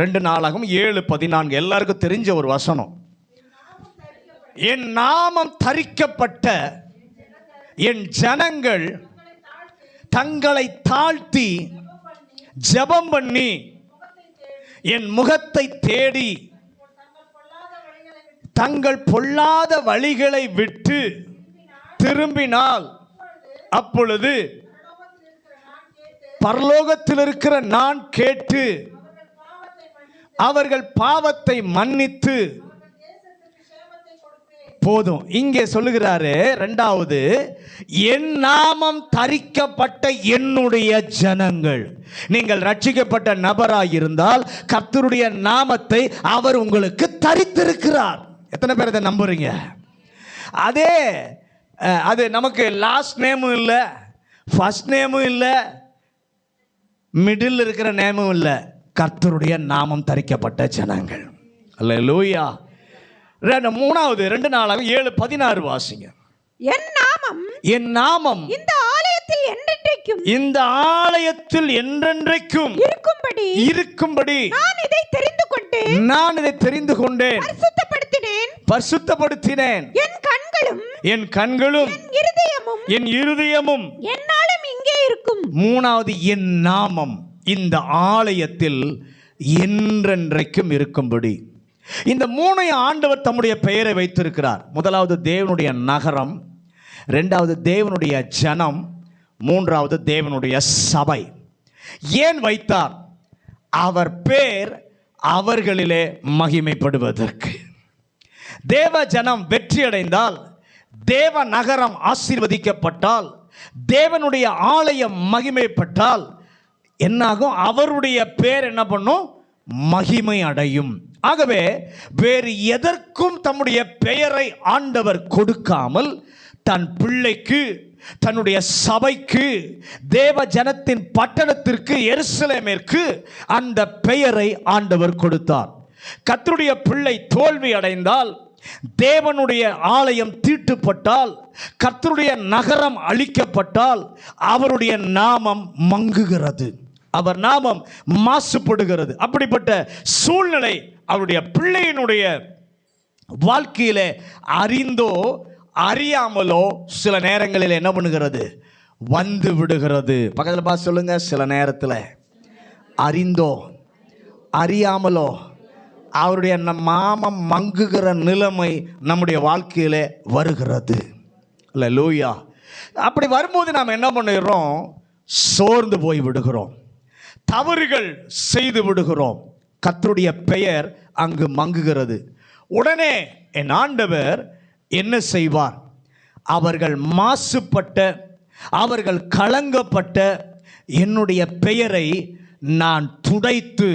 2 நாளாகமம் 7:14 எல்லாருக்கும் தெரிஞ்ச ஒரு வசனம். என் நாமம் தரிக்கப்பட்ட என் ஜனங்கள் தங்களை தாழ்த்தி ஜெபம் பண்ணி என் முகத்தை தேடி தங்கள் பொல்லாத வழிகளை விட்டு திரும்பினால் அப்பொழுது பரலோகத்தில் இருக்கிற நான் கேட்டு அவர்கள் பாவத்தை மன்னித்து போதும். இங்கே சொல்லுகிறாரு, இரண்டாவது, என் நாமம் தரிக்கப்பட்ட என்னுடைய ஜனங்கள். நீங்கள் ரட்சிக்கப்பட்ட நபராயிருந்தால் கர்த்தருடைய நாமத்தை அவர் உங்களுக்கு தரித்திருக்கிறார். எத்தனை பேர் இதை நம்புறீங்க? அது நமக்கு லாஸ்ட் நேமும் இல்லை, ஃபர்ஸ்ட் நேமும் இல்லை, மிடில் இருக்கிற நேமும் இல்லை. கர்த்தருடைய நாமம் தரிக்கப்பட்ட ஜனங்கள். அல்லேலூயா. மூணாவது 2 நாளாகமம் 7:16 வாசிங்க. என் நாமம் இந்த ஆலயத்தில் என்றென்றைக்கும் இந்த ஆலயத்தில் என்றென்றைக்கும் இருக்கும்படி நான் இதை தெரிந்து கொண்டேன், பரிசுத்தப்படுத்தினேன். என் கண்களும் என் இருதயமும் என்னாலும் இங்கே இருக்கும். மூணாவது, என் நாமம் இந்த ஆலயத்தில் என்றென்றைக்கும் இருக்கும்படி. இந்த மூணையும் ஆண்டவர் தம்முடைய பெயரை வைத்திருக்கிறார். முதலாவது தேவனுடைய நகரம், இரண்டாவது தேவனுடைய ஜனம், மூன்றாவது தேவனுடைய சபை. ஏன் வைத்தார்? அவர் பேர் அவர்களிலே மகிமைப்படுவதற்கு. தேவ ஜனம் வெற்றி அடைந்தால், தேவ நகரம் ஆசீர்வதிக்கப்பட்டால், தேவனுடைய ஆலயம் மகிமைப்பட்டால் என்னாகும்? அவருடைய பேர் என்ன பண்ணும்? மகிமை அடையும். ஆகவே வேறு எதற்கும் தம்முடைய பெயரை ஆண்டவர் கொடுக்காமல் தன் பிள்ளைக்கு, தன்னுடைய சபைக்கு, தேவ ஜனத்தின் பட்டணத்திற்கு, எருசலேமிற்கு அந்த பெயரை ஆண்டவர் கொடுத்தார். கர்த்தருடைய பிள்ளை தோல்வி அடைந்தால், தேவனுடைய ஆலயம் தீட்டுப்பட்டால், கர்த்தருடைய நகரம் அழிக்கப்பட்டால் அவருடைய நாமம் மங்குகிறது, அவர் நாமம் மாசுபடுகிறது. அப்படிப்பட்ட சூழ்நிலை அவருடைய பிள்ளையினுடைய வாழ்க்கையிலே அறிந்தோ அறியாமலோ சில நேரங்களில் என்ன பண்ணுகிறது? வந்து விடுகிறது. பக்கத்தில் பார்த்து சொல்லுங்க, சில நேரத்தில் அறிந்தோ அறியாமலோ அவருடைய நாமம் மங்குகிற நிலைமை நம்முடைய வாழ்க்கையிலே வருகிறது. அல்லேலூயா. அப்படி வரும்போது நாம் என்ன பண்ணுகிறோம்? சோர்ந்து போய் விடுகிறோம், தவறுகள் செய்து விடுகிறோம், கர்த்தருடைய பெயர் அங்கு மங்குகிறது. உடனே என் ஆண்டவர் என்ன செய்வார்? அவர்கள் மாசுபட்ட, அவர்கள் களங்கப்பட்ட என்னுடைய பெயரை நான் துடைத்து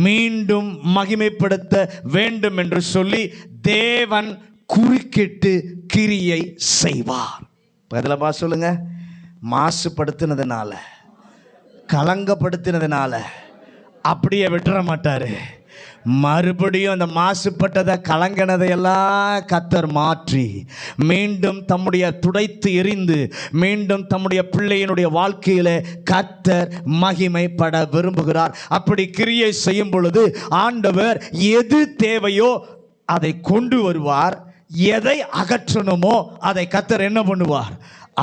மீண்டும் மகிமைப்படுத்த வேண்டும் என்று சொல்லி தேவன் குறுக்கிட்டு கிரியை செய்வார். பதிலமா சொல்லுங்க, மாசுபடுத்தினதுனால, கலங்கப்படுத்தினதுனால அப்படியே விட்டுற மாட்டாரு. மறுபடியும் அந்த மாசுபட்டதை, கலங்கினதையெல்லாம் கர்த்தர் மாற்றி மீண்டும் தம்முடைய துடைத்து எறிந்து மீண்டும் தம்முடைய பிள்ளையினுடைய வாழ்க்கையில கர்த்தர் மகிமைப்பட விரும்புகிறார். அப்படி கிரியை செய்யும் பொழுது ஆண்டவர் எது தேவையோ அதை கொண்டு வருவார், எதை அகற்றணுமோ அதை கர்த்தர் என்ன பண்ணுவார்?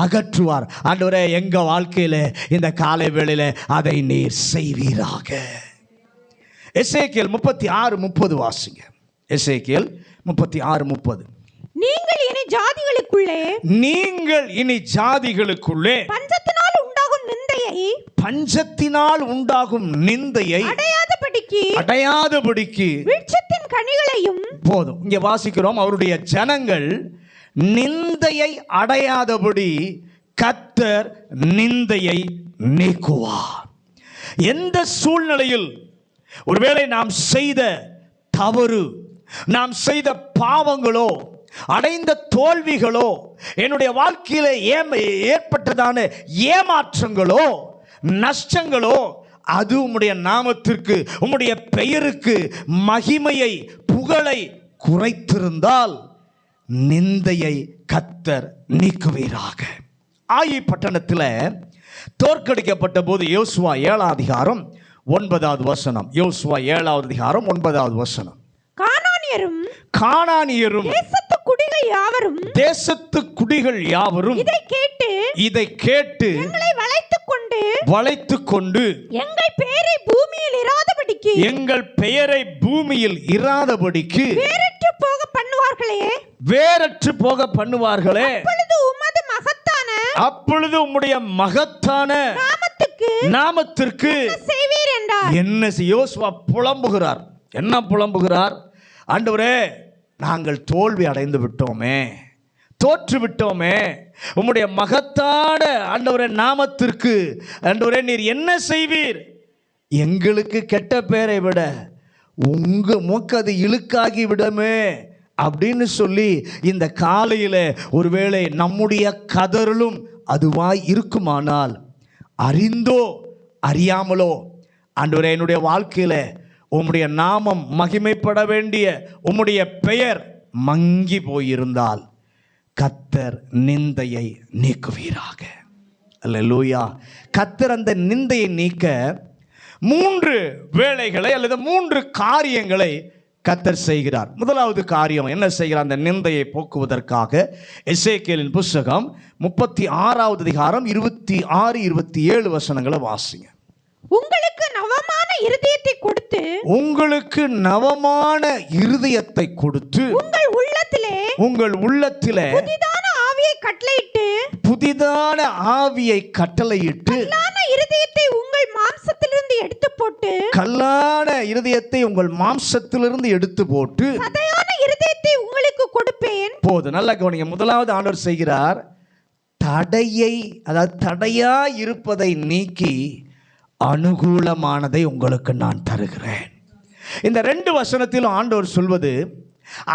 அகற்றுவார். ஆண்டவரே, எங்க வாழ்க்கையில இந்த காலை வேளையில அதை நீர் செய்வீராக. எசேக்கியேல் 36:30 வாசிங்க. எசேக்கியேல் 36:30. நீங்கள் இனி ஜாதிகளுக்குள்ளே பஞ்சத்தினால் உண்டாகும் நிந்தையை அடையாதபடிக்கு விருட்சத்தின் கனிகளையும். போதும், இங்கே வாசிக்கிறோம், அவருடைய ஜனங்கள் நிந்தையை அடையாதபடி கர்த்தர் நிந்தையை நீக்குவார். எந்த சூழ்நிலையில் ஒருவேளை நாம் செய்த தவறு, நாம் செய்த பாவங்களோ, அடைந்த தோல்விகளோ, என்னுடைய வாழ்க்கையில ஏற்பட்டதான ஏமாற்றங்களோ, நஷ்டங்களோ, அது உம்முடைய நாமத்திற்கு, உம்முடைய பெயருக்கு மகிமையை, புகழை குறைத்திருந்தால் நிந்தையை கர்த்தர் நீக்குவீராக. ஆயி பட்டணத்தில் தோற்கடிக்கப்பட்ட போது யோசுவா 7:9 யோசுவா 7:9 கானானியரும் தேசத்து குடிகள் யாவரும் இதை கேட்டு வளைத்துக்கொண்டு எங்கள் பெயரை பூமியில் இராதபடிக்கு வேறற்று போக பண்ணுவார்களே, அப்பொழுது உம்முடைய மகத்தான நாமத்திற்கு என்ன? யோசுவா புலம்புகிறார். என்ன புலம்புகிறார்? ஆண்டவரே, நாங்கள் தோல்வி அடைந்து விட்டோமே, தோற்று விட்டோமே, உம்முடைய மகத்தான ஆண்டவரே நாமத்திற்கு ஆண்டவரே நீர் என்ன செய்வீர்? எங்களுக்கு கெட்ட பேரை விட உமக்கு அது இழுக்காகி விடுமே அப்படின்னு சொல்லி இந்த காலையில் ஒருவேளை நம்முடைய கதறலும் அதுவாய் இருக்குமானால், அறிந்தோ அறியாமலோ ஆண்டவரே என்னுடைய வாழ்க்கையில் உம்முடைய நாமம் மகிமைப்பட வேண்டிய உம்முடைய பெயர் மங்கி போயிருந்தால் கர்த்தர் நிந்தையை நீக்குவீராக. அல்லேலூயா. கர்த்தர் அந்த நிந்தையை நீக்க 3 வேளைகளை அல்லது 3 காரியங்களை கர்த்தர் செய்கிறார். முதலாவது காரியம் என்ன செய்கிறார்? அந்த நிந்தையை போக்குவதற்காக எசேக்கியேலின் புத்தகம் 36வது அதிகாரம் 26, 27 வசனங்களை வாசிங்க. உங்களுக்கு நவமான இருதயத்தை கொடுத்து, உங்களுக்கு நவமான இருதயத்தை கொடுத்து, உங்கள் உள்ளத்திலே புதிதான ஆவியை கட்டளையிட்டு, புதிதான ஆவியை கட்டளையிட்டு, கல்லான இருதயத்தை உங்கள் மாம்சத்திலிருந்து எடுத்து போட்டு, கல்லான இருதயத்தை உங்கள் மாம்சத்திலிருந்து எடுத்து போட்டு, சதையான இருதயத்தை உங்களுக்கு கொடுப்பேன். போது. நல்ல கவனிங்க. முதலாவது ஆண்டவர் செய்கிறார், தடையை, அதாவது தடையா இருப்பதை நீக்கி அனுகூலமானதை உங்களுக்கு நான் தருகிறேன். இந்த 2 வசனத்திலும் ஆண்டவர் சொல்வது,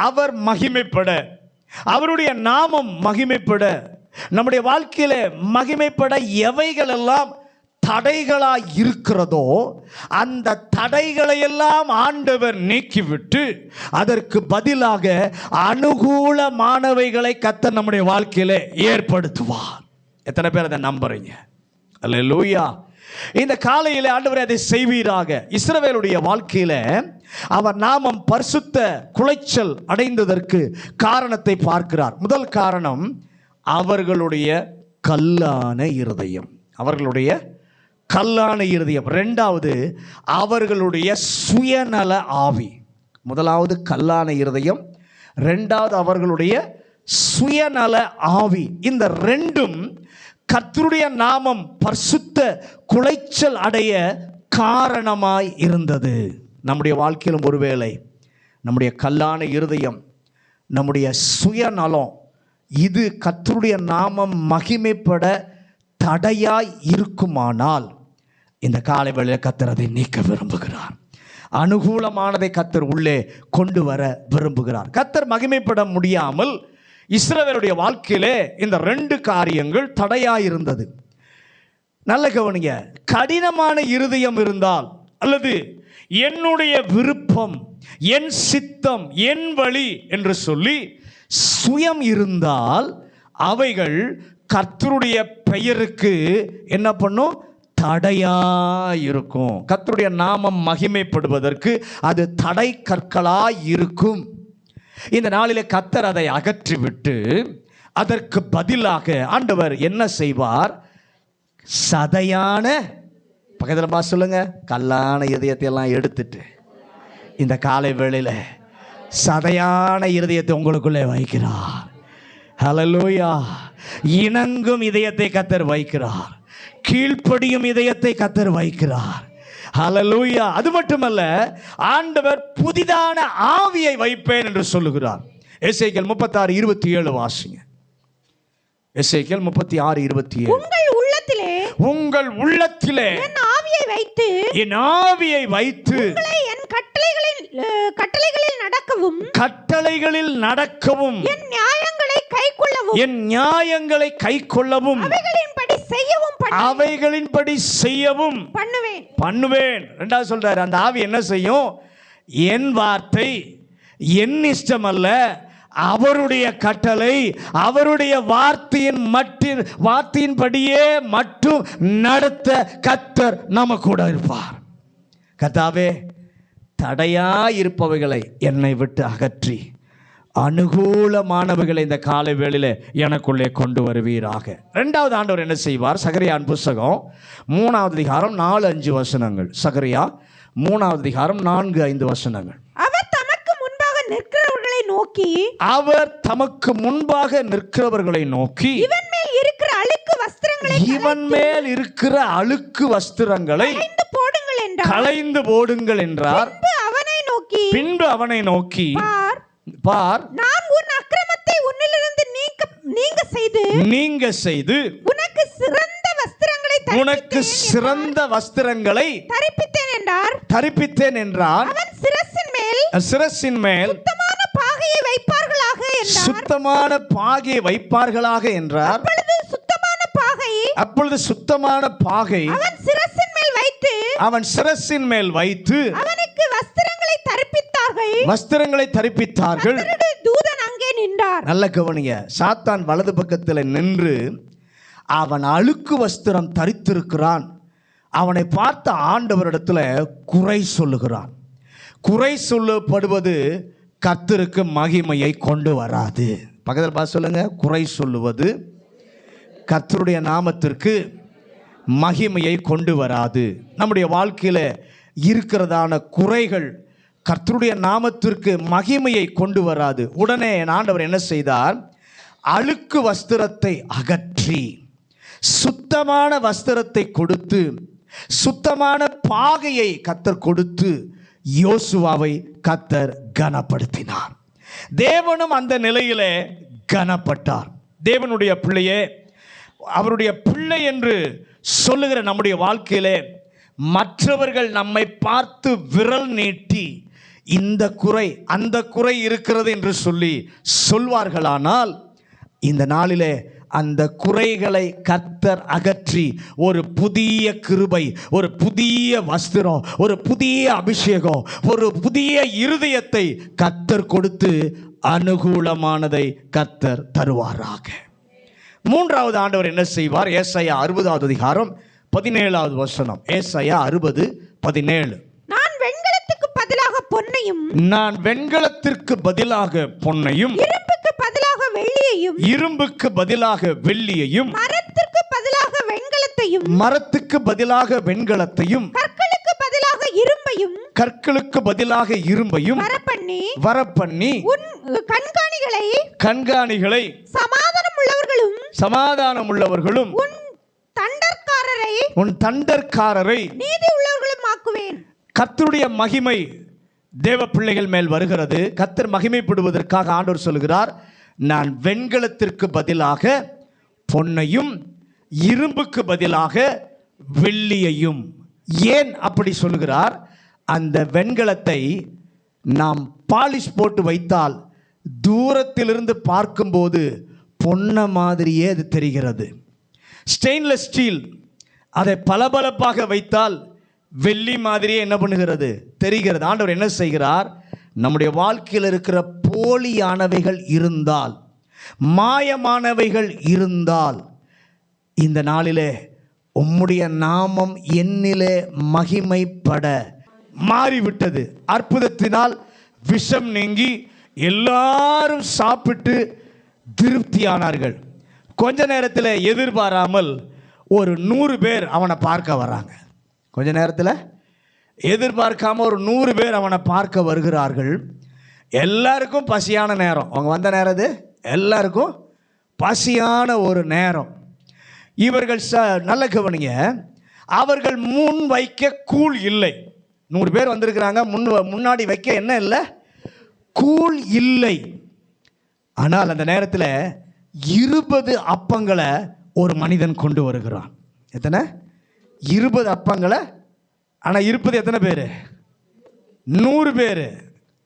அவர் மகிமைப்பட, அவருடைய நாமம் மகிமைப்பட, நம்முடைய வாழ்க்கையில மகிமைப்பட எவைகள் எல்லாம் தடைகளாய் இருக்கிறதோ அந்த தடைகளையெல்லாம் ஆண்டவர் நீக்கிவிட்டு அதற்கு பதிலாக அனுகூலமானவைகளை கர்த்தர் நம்முடைய வாழ்க்கையில ஏற்படுத்துவார். எத்தனை பேர் அதை நம்புறீங்க? அல்லேலூயா. இந்த காலையில் ஆண்டவர் அதை செய்வீராக. இஸ்ரவேலுடைய வாழ்க்கையில அவர் நாமம் பரிசுத்த குலைச்சல் அடைந்ததற்கு காரணத்தை பார்க்கிறார். முதல் காரணம் அவர்களுடைய கல்லான இருதயம், அவர்களுடைய கல்லான இருதயம். 2வது அவர்களுடைய சுயநல ஆவி. முதலாவது கல்லான இருதயம், 2வது அவர்களுடைய சுயநல ஆவி. இந்த 2ம் கர்த்தருடைய நாமம் பரிசுத்த குலைச்சல் அடைய காரணமாய் இருந்தது. நம்முடைய வாழ்க்கையிலும் ஒருவேளை நம்முடைய கல்லான இருதயம், நம்முடைய சுயநலம், இது கர்த்தருடைய நாமம் மகிமைப்பட தடையாய் இருக்குமானால் இந்த காலை வேளையில் கர்த்தர் அதை நீக்க விரும்புகிறார். அனுகூலமானதை கர்த்தர் உள்ளே கொண்டு வர விரும்புகிறார். கர்த்தர் மகிமைப்பட முடியாமல் இஸ்ரவேலுடைய வாழ்க்கையிலே இந்த 2 காரியங்கள் தடையாயிருந்தது. நல்ல கவனிங்க. கடினமான இருதயம் இருந்தால், அல்லது என்னுடைய விருப்பம், என் சித்தம், என் வழி என்று சொல்லி சுயம் இருந்தால் அவைகள் கர்த்தருடைய பெயருக்கு என்ன பண்ணும்? தடையாயிருக்கும். கர்த்தருடைய நாமம் மகிமைப்படுவதற்கு அது தடை கற்களாய் இருக்கும். இந்த நாளிலே கர்த்தர் அதை அகற்றிவிட்டு அதற்கு பதிலாக ஆண்டவர் என்ன செய்வார்? சதையான, பக்கத்தில் பார்த்து சொல்லுங்க, கல்லான இதயத்தை எல்லாம் எடுத்துட்டு இந்த காலை வேளையில சதையான இருதயத்தை உங்களுக்குள்ளே வைக்கிறார். ஹல்லேலூயா. இணங்கும் இதயத்தை கர்த்தர் வைக்கிறார். கீழ்ப்படியும் இதயத்தை கர்த்தர் வைக்கிறார். ஹல்லேலூயா. அது மட்டுமல்ல, ஆண்டவர் புதிதான ஆவியை வைப்பேன் என்று சொல்லுகிறார். எசேக்கியேல் 36:27 வாசிங்க. எசேக்கியேல் 36:27. உங்கள் உள்ளத்திலே என் ஆவியை வைத்து என் கட்டளைகளில் நடக்கவும் என் நியாயங்களை கைக்கொள்ளவும் அவைகளின்படி செய்யவும் பண்ணுவேன். 2வது சொல்றாரு, அந்த ஆவி என்ன செய்யும்? என் வார்த்தை, என் இஷ்டம் அல்ல, அவருடைய கட்டளை, அவருடைய வார்த்தையின்படியே மட்டும் நடத்த கர்த்தர் நம்ம கூட இருப்பார். கர்த்தாவே, தடையாயிருப்பவைகளை என்னை விட்டு அகற்றி அனுகூலமானவைகளை இந்த காலை வேளையிலே எனக்குள்ளே கொண்டு வருவீராக. 2வது ஆண்டவர் என்ன செய்வார்? சகரியாவின் புத்தகம் 3வது அதிகாரம் 4-5 வசனங்கள். சகரியா 3வது அதிகாரம் 4-5 வசனங்கள். அவர் தமக்கு முன்பாக நிற்கிறவர்களை நோக்கி இவன் மேல் இருக்கிற அழுக்கு வஸ்திரங்களை களைந்து போடுங்கள் என்றார். பின்பு அவனை நோக்கி பார், நான் உன் அக்கிரமத்தை உன்னிலிருந்து நீங்க செய்து உனக்கு சிறந்த வஸ்திரங்களை தரிப்பித்தேன் என்றார். அவன் சிரசின் மேல் சுத்தமான பாகையை வைப்பார்களாக என்றார். அப்பொழுது சுத்தமான பாகை அவன் சிரசின் மேல் வைத்து அவனுக்கு வஸ்திரங்களை தரிப்பித்தார்கள். தூதன் அங்கே நின்றார். நல்ல கவனிங்க. சாத்தான் வலது பக்கத்தில் நின்று அவன் அழுக்கு வஸ்திரம் தரித்திருக்கிறான். அவனை பார்த்த ஆண்டவரிடத்தில் குறை சொல்லுகிறான். குறை சொல்லப்படுவது கர்த்தருக்கு மகிமையை கொண்டு வராது. பக்கத்தில் பார்த்து சொல்லுங்க, குறை சொல்லுவது கர்த்தருடைய நாமத்திற்கு மகிமையை கொண்டு வராது. நம்முடைய வாழ்க்கையில் இருக்கிறதான குறைகள் கர்த்தருடைய நாமத்திற்கு மகிமையை கொண்டு வராது. உடனே என் ஆண்டவர் என்ன செய்தார்? அழுக்கு வஸ்திரத்தை அகற்றி சுத்தமான வஸ்திரத்தை கொடுத்து, சுத்தமான பாகையை கர்த்தர் கொடுத்து யோசுவாவை கர்த்தர் கனப்படுத்தினார். தேவனும் அந்த நிலையிலே கனப்பட்டார். தேவனுடைய பிள்ளையே, அவருடைய பிள்ளை என்று சொல்லுகிற நம்முடைய வாழ்க்கையிலே மற்றவர்கள் நம்மை பார்த்து விரல் நீட்டி இந்த குறை அந்த குறை இருக்கிறது என்று சொல்லி சொல்வார்களானால், இந்த நாளிலே அந்த குறைகளை கர்த்தர் அகற்றி ஒரு புதிய கிருபை, ஒரு புதிய வஸ்திரம், ஒரு புதிய அபிஷேகம், ஒரு புதிய இருதயத்தை கர்த்தர் கொடுத்து அனுகூலமானதை கர்த்தர் தருவாராக. மூன்றாவது ஆண்டவர் என்ன செய்வார்? ஏசாயா 60வது அதிகாரம் 17வது வசனம். ஏசாயா 60:17. நான் வெண்கலத்துக்கு பதிலாக பொன்னையும், நான் வெண்கலத்திற்கு பதிலாக பொன்னையும், இரும்புக்கு பதிலாக வெள்ளியையும், இரும்புக்கு பதிலாக வெள்ளியையும், மரத்திற்கு பதிலாக வெண்கலத்தையும், மரத்துக்கு பதிலாக வெண்கலத்தையும், கற்களுக்கு பதிலாக இரும்பையும், கற்களுக்கு பதிலாக இரும்பையும் வரப்பண்ணி உன் கண்காணிகளை சமாதானம் உள்ளவர்களும் உன் தண்டற்காரரை நீதி உள்ளவர்களும் ஆக்குவேன். கர்த்தருடைய மகிமை தேவ பிள்ளைகள் மேல் வருகிறது. கர்த்தர் மகிமைப்படுவதற்காக ஆண்டவர் சொல்கிறார், நான் வெண்கலத்திற்கு பதிலாக பொன்னையும், இரும்புக்கு பதிலாக வெள்ளியையும். ஏன் அப்படி சொல்கிறார்? அந்த வெண்கலத்தை நாம் பாலிஷ் போட்டு வைத்தால் தூரத்திலிருந்து பார்க்கும்போது பொன்ன மாதிரியே அது தெரிகிறது. ஸ்டெயின்லெஸ் ஸ்டீல் அதை பளபளப்பாக வைத்தால் வெள்ளி மாதிரியே என்ன பண்ணுகிறது? தெரிகிறது. ஆண்டவர் என்ன செய்கிறார்? நம்முடைய வாழ்க்கையில் இருக்கிற போலியானவைகள் இருந்தால், மாயமானவைகள் இருந்தால், இந்த நாளிலே உம்முடைய நாமம் என்னிலே மகிமைப்பட மாறிவிட்டது. அற்புதத்தினால் விஷம் நீங்கி எல்லாரும் சாப்பிட்டு திருப்தியானார்கள். கொஞ்ச நேரத்தில் எதிர்பாராமல் ஒரு 100 பேர் அவனை பார்க்க வராங்க. கொஞ்ச நேரத்தில் எதிர்பார்க்காம ஒரு 100 பேர் அவனை பார்க்க வருகிறார்கள். எல்லாருக்கும் பசியான நேரம். அவங்க வந்த நேரம் இது எல்லாருக்கும் பசியான ஒரு நேரம். இவர்கள் நல்ல கவனிங்க, அவர்கள் முன் வைக்க கூழ் இல்லை. 100 பேர் வந்திருக்கிறாங்க, முன்னாடி வைக்க என்ன இல்லை? கூழ் இல்லை. ஆனால் அந்த நேரத்தில் 20 அப்பங்களை ஒரு மனிதன் கொண்டு வருகிறான். எத்தனை? 20 அப்பங்களை. ஆனால் இருப்பது எத்தனை பேர்? 100 பேர்.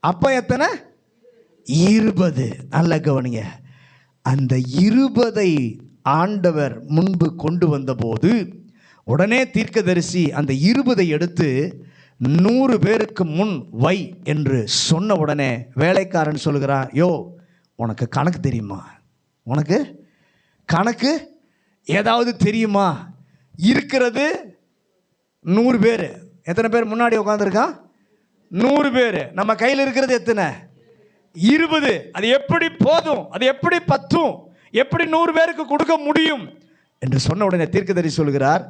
அப்பம் எத்தனை? 20. நல்ல கவனிங்க, அந்த 20ஐ ஆண்டவர் முன்பு கொண்டு வந்தபோது உடனே தீர்க்கதரிசி அந்த 20ஐ எடுத்து 100 பேருக்கு முன் வை என்று சொன்ன உடனே வேலைக்காரன் சொல்கிறான், யோ உனக்கு கணக்கு தெரியுமா? உனக்கு கணக்கு ஏதாவது தெரியுமா? இருக்கிறது 100 பேர். எத்தனை பேர் முன்னாடி உட்காந்துருக்கான்? 100 பேர். நம்ம கையில் இருக்கிறது எத்தனை? 20. அது எப்படி போதும்? அது எப்படி பத்தும்? எப்படி 100 பேருக்கு கொடுக்க முடியும் என்று சொன்ன உடனே தீர்க்கதரிசி சொல்கிறார்,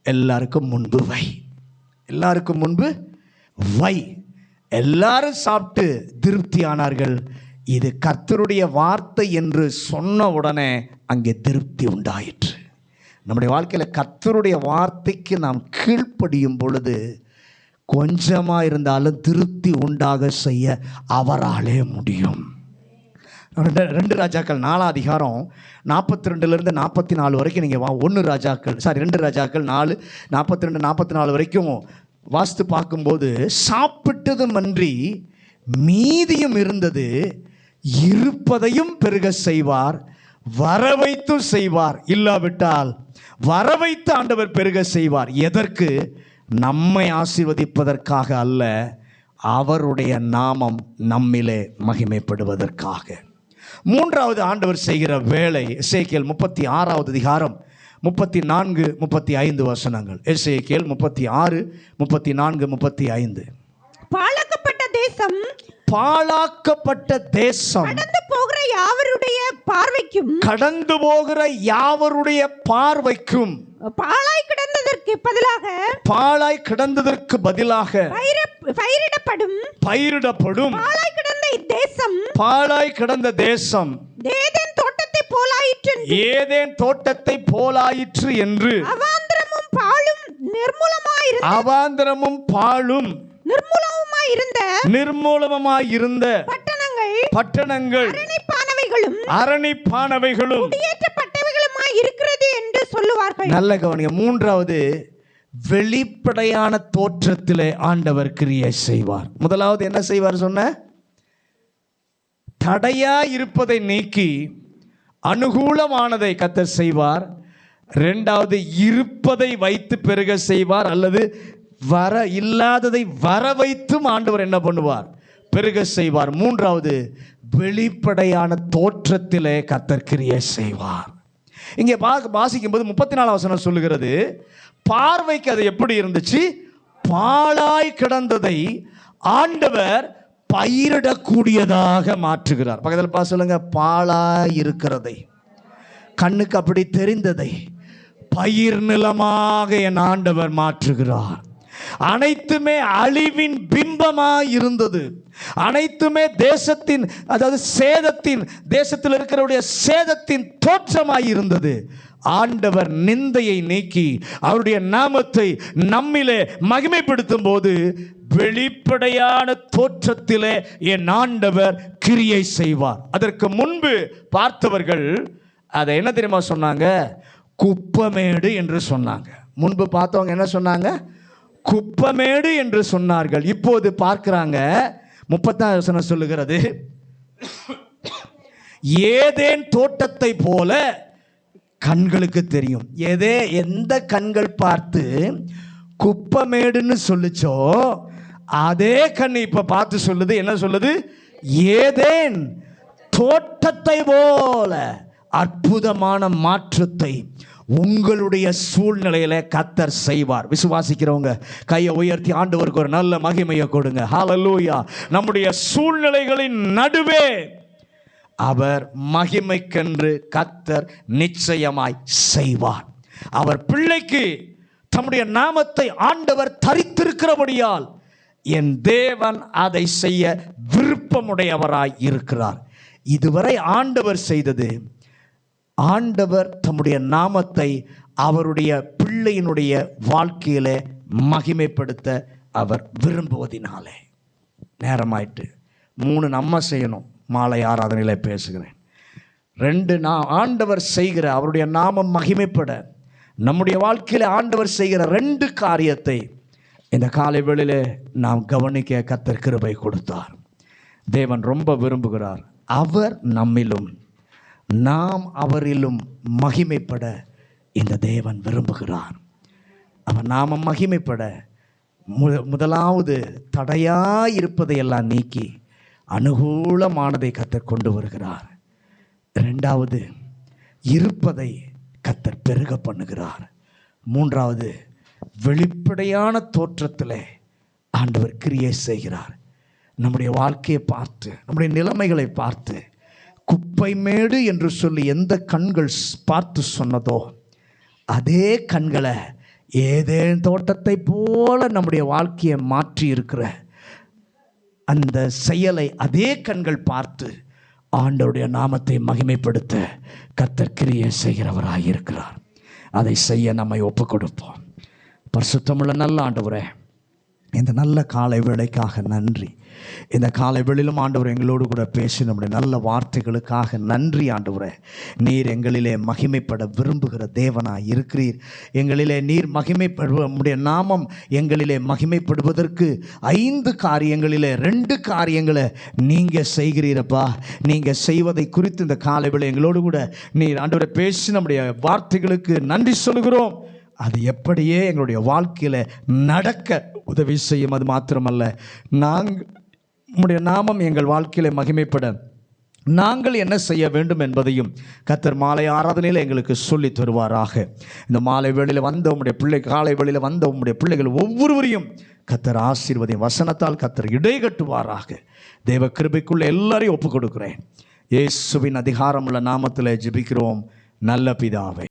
எல்லாருக்கும் முன்பு வை, எல்லாருக்கும் முன்பு வை. எல்லாரும் சாப்பிட்டு திருப்தி ஆனார்கள். இது கர்த்தருடைய வார்த்தை என்று சொன்ன உடனே அங்கே திருப்தி உண்டாயிற்று. நம்முடைய வாழ்க்கையில் கர்த்தருடைய வார்த்தைக்கு நாம் கீழ்ப்படியும் பொழுது கொஞ்சமாக இருந்தாலும் திருப்தி உண்டாக செய்ய அவராலே முடியும். 2 ராஜாக்கள் 4 அதிகாரம் 42லேருந்து 44 வரைக்கும் நீங்கள் 2 ராஜாக்கள் 4 42 44 வரைக்கும் வாஸ்து பார்க்கும்போது, சாப்பிட்டதுமன்றி மீதியும் இருந்தது, இருப்பதையும் பெருக செய்வார், வரவைத்தும் செய்வார், இல்லாவிட்டால் வரவைத்து ஆண்டவர் பெருக செய்வார். எதற்கு? நம்மை ஆசீர்வதிப்பதற்காக அல்ல, அவருடைய நாமம் நம்மிலே மகிமைப்படுவதற்காக. 3வது ஆண்டவர் செய்கிற வேலை, எசேக்கியேல் 36வது அதிகாரம் 34, 35 வசனங்கள். எசேக்கியேல் 36, 34, 35. பாழாக்கப்பட்ட தேசம், பாழாக்கப்பட்ட தேசம் கடந்து போகிற யாவருடைய பார்வைக்கும், கடந்து போகிற யாவருடைய பார்வைக்கும், பாழாய் கிடந்ததற்கு பதிலாக, பாழாய் கிடந்ததற்கு பதிலாக பயிரிடப்படும் பாழாய் கிடந்த இத்தேசம், பாழாய் கிடந்த தேசம் ஏதேன் தோட்டத்தை போலாயிற்று, ஏதேன் தோட்டத்தை போலாயிற்று என்று, அவாந்திரமும் பாழும் நிர்மூலமாயிருந்த, அவாந்திரமும் பாழும் நிர்மூலமாயிருந்த பட்டணங்கள் அரணிப்பானவைகளும் குடியேற்றப்பட்டவைகளுமாய் இருக்கிறது என்று சொல்லுவார்கள். நல்ல கவனிங்க. மூன்றாவது, வெளிப்படையான தோற்றத்திலே ஆண்டவர் கிரியை செய்வார். முதலாவது என்ன செய்வார் சொன்ன? தடையா இருப்பதை நீக்கி அனுகூலமானதை கர்த்தர் செய்வார். இரண்டாவது, இருப்பதை வைத்து பெருக செய்வார், அல்லது வர இல்லாததை வர வைத்தும் ஆண்டவர் என்ன பண்ணுவார்? பெருக செய்வார். மூன்றாவது, வெளிப்படையான தோற்றத்திலே கர்த்தர் கிரியை செய்வார். இங்கே வாசிக்கும் போது 34 வசனம் சொல்லுகிறது, பார்வைக்கு அது எப்படி இருந்துச்சு? பாழாய் கிடந்ததை ஆண்டவர் பயிரிடக்கூடியதாக மாற்றுகிறார். பக்கத்தில் சொல்லுங்க, பாழாய் இருக்கிறதை, கண்ணுக்கு அப்படி தெரிந்ததை பயிர் நிலமாக என் ஆண்டவர் மாற்றுகிறார். அனைத்துமே அழிவின் பிம்பமாய் இருந்தது. அனைத்துமே தேசத்தின், அதாவது சேதத்தின், தேசத்தில் இருக்கிறவருடைய சேதத்தின் தோற்றமாய் இருந்தது. ஆண்டவர் நிந்தையை நீக்கி அவருடைய நாமத்தை நம்மிலே மகிமைப்படுத்தும் போது வெளிப்படையான தோற்றத்திலே என் ஆண்டவர் கிரியை செய்வார். அதற்கு முன்பு பார்த்தவர்கள் அதை என்ன தெரியுமா சொன்னாங்க? குப்பமேடு என்று சொன்னாங்க. முன்பு பார்த்தவங்க என்ன சொன்னாங்க? குப்பமேடு என்று சொன்னார்கள். இப்போது பார்க்கிறாங்க, 36 வசனம் சொல்லுகிறது, ஏதேன் தோட்டத்தை போல கண்களுக்கு தெரியும். எந்த கண்கள் பார்த்து குப்பமேடுன்னு சொல்லுச்சோ அதே கண் இப்ப பார்த்து சொல்லுது. என்ன சொல்லுது? ஏதேன் தோட்டத்தை போல அற்புதமான மாற்றத்தை உங்களுடைய சூழ்நிலையில கர்த்தர் செய்வார். விசுவாசிக்கிறவங்க கையை உயர்த்தி ஆண்டவருக்கு ஒரு நல்ல மகிமையை கொடுங்க. ஹல்லேலூயா. நம்முடைய சூழ்நிலைகளின் நடுவே அவர் மகிமைக்கென்று கர்த்தர் நிச்சயமாய் செய்வார். அவர் பிள்ளைக்கு தம்முடைய நாமத்தை ஆண்டவர் தரித்திருக்கிறபடியால் என் தேவன் அதை செய்ய விருப்பமுடையவராய் இருக்கிறார். இதுவரை ஆண்டவர் செய்தது, ஆண்டவர் தம்முடைய நாமத்தை அவருடைய பிள்ளையினுடைய வாழ்க்கையிலே மகிமைப்படுத்த அவர் விரும்புவதினாலே. நேரமாயிட்டு 3 நம்ம செய்யணும். மாலை ஆராதனையில் பேசுகிறேன். 2 ஆண்டவர் செய்கிற அவருடைய நாமம் மகிமைப்பட நம்முடைய வாழ்க்கையில் ஆண்டவர் செய்கிற 2 காரியத்தை இந்த காலை வேளையிலே நாம் கவனிக்க கர்த்தர் கிருபை கொடுத்தார். தேவன் ரொம்ப விரும்புகிறார். அவர் நம்மிலும் நாம் அவரிலும் மகிமைப்பட இந்த தேவன் விரும்புகிறார். அவர் நாம மகிமைப்பட முதலாவது தடையாயிருப்பதையெல்லாம் நீக்கி அனுகூலமானதை கர்த்தர் கொண்டு வருகிறார். 2வது, இருப்பதை கர்த்தர் பெருக பண்ணுகிறார். 3வது, வெளிப்படையான தோற்றத்தில் ஆண்டவர் கிரியை செய்கிறார். நம்முடைய வாழ்க்கையை பார்த்து, நம்முடைய நிலைமைகளை பார்த்து, குப்பை மேடு என்று சொல்லி எந்த கண்கள் பார்த்து சொன்னதோ அதே கண்களை ஏதேன் தோட்டத்தை போல நம்முடைய வாழ்க்கையை மாற்றி இருக்கிற அந்த செயலை அதே கண்கள் பார்த்து ஆண்டவருடைய நாமத்தை மகிமைப்படுத்த கர்த்தர் கிரியை செய்கிறவராக இருக்கிறார். அதை செய்ய நம்மை ஒப்புக் கொடுப்போம். பரிசுத்தமுள்ள நல்ல ஆண்டவரே, இந்த நல்ல காலை வேளைக்காக நன்றி. இந்த காலை வேளையிலும் ஆண்டவர் எங்களோடு கூட பேசி நம்முடைய நல்ல வார்த்தைகளுக்காக நன்றி. ஆண்டவரே, நீர் எங்களிலே மகிமைப்பட விரும்புகிற தேவனாய் இருக்கிறீர். எங்களிலே நீர் நம்முடைய நாமம் எங்களிலே மகிமைப்படுவதற்கு 5 காரியங்களிலே 2 காரியங்களை நீங்கள் செய்கிறீரப்பா. நீங்கள் செய்வதை குறித்து இந்த காலை வேளை எங்களோடு கூட நீர் ஆண்டவரை பேசி நம்முடைய வார்த்தைகளுக்கு நன்றி சொல்கிறோம். அது எப்படியே எங்களுடைய வாழ்க்கையில் நடக்க உதவி செய்யும். அது மாத்திரமல்ல, உம்முடைய நாமம் எங்கள் வாழ்க்கையில் மகிமைப்பட நாங்கள் என்ன செய்ய வேண்டும் என்பதையும் கர்த்தர் மாலை ஆராதனையில் எங்களுக்கு சொல்லி தருவாராக. இந்த மாலை வேளையில் வந்த உம்முடைய பிள்ளை, காலை வேளையில் வந்த உம்முடைய பிள்ளைகள் ஒவ்வொருவரையும் கர்த்தர் ஆசீர்வதியும், வசனத்தால் கர்த்தர் இடை கட்டுவாராக. தேவ கிருபைக்குள்ள எல்லாரையும் ஒப்புக் கொடுக்கிறேன். இயேசுவின் அதிகாரமுள்ள நாமத்தில் ஜெபிக்கிறோம் நல்ல பிதாவே.